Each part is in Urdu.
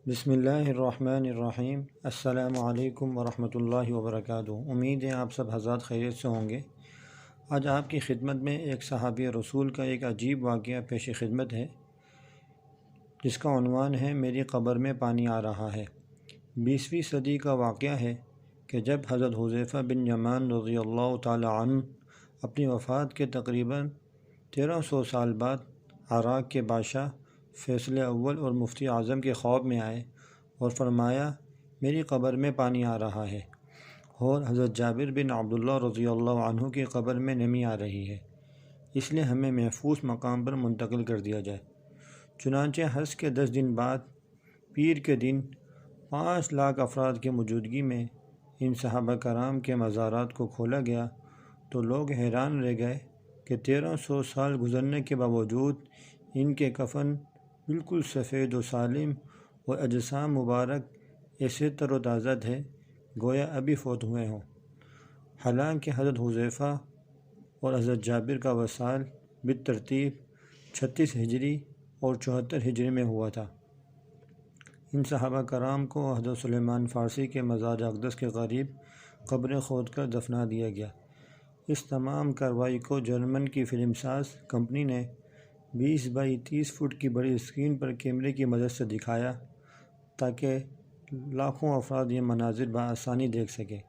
بسم اللہ الرحمن الرحیم۔ السلام علیکم ورحمۃ اللہ وبرکاتہ۔ امید ہے آپ سب حضرات خیریت سے ہوں گے۔ آج آپ کی خدمت میں ایک صحابی رسول کا ایک عجیب واقعہ پیش خدمت ہے، جس کا عنوان ہے میری قبر میں پانی آ رہا ہے۔ 20ویں صدی کا واقعہ ہے کہ جب حضرت حذیفہ بن یمان رضی اللہ تعالی عنہ اپنی وفات کے تقریباً 1300 سال بعد عراق کے بادشاہ فیصل اول اور مفتی اعظم کے خواب میں آئے اور فرمایا میری قبر میں پانی آ رہا ہے، اور حضرت جابر بن عبداللہ رضی اللہ عنہ کی قبر میں نمی آ رہی ہے، اس لیے ہمیں محفوظ مقام پر منتقل کر دیا جائے۔ چنانچہ حج کے 10 دن بعد پیر کے دن 5 لاکھ افراد کی موجودگی میں ان صحابہ کرام کے مزارات کو کھولا گیا تو لوگ حیران رہ گئے کہ 1300 سال گزرنے کے باوجود ان کے کفن بالکل سفید و سالم اور اجسام مبارک ایسے تر و تازہ تھے گویا ابھی فوت ہوئے ہوں، حالانکہ حضرت حذیفہ اور حضرت جابر کا وصال بالترتیب 36 ہجری اور 74 ہجری میں ہوا تھا۔ ان صحابہ کرام کو حضرت سلیمان فارسی کے مزار اقدس کے قریب قبر کھود کر دفنا دیا گیا۔ اس تمام کارروائی کو جرمن کی فلم ساز کمپنی نے 20 بائی 30 فٹ کی بڑی اسکرین پر کیمرے کی مدد سے دکھایا تاکہ لاکھوں افراد یہ مناظر بآسانی دیکھ سکیں۔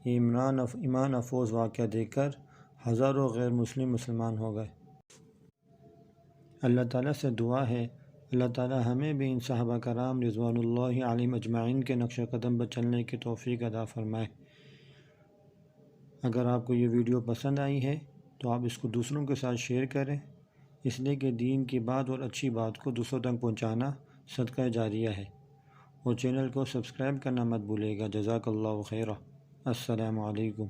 یہ ایمان افروز واقعہ دیکھ کر ہزاروں غیر مسلمان ہو گئے۔ اللہ تعالیٰ سے دعا ہے اللہ تعالیٰ ہمیں بھی ان صحابہ کرام رضوان اللہ علیہم اجمعین کے نقش قدم پر چلنے کی توفیق عطا فرمائے۔ اگر آپ کو یہ ویڈیو پسند آئی ہے تو آپ اس کو دوسروں کے ساتھ شیئر کریں، اس لیے کہ دین کی بات اور اچھی بات کو دوسروں تک پہنچانا صدقہ جاریہ ہے، اور چینل کو سبسکرائب کرنا مت بھولیے گا۔ جزاک اللہ خیرہ۔ السلام علیکم۔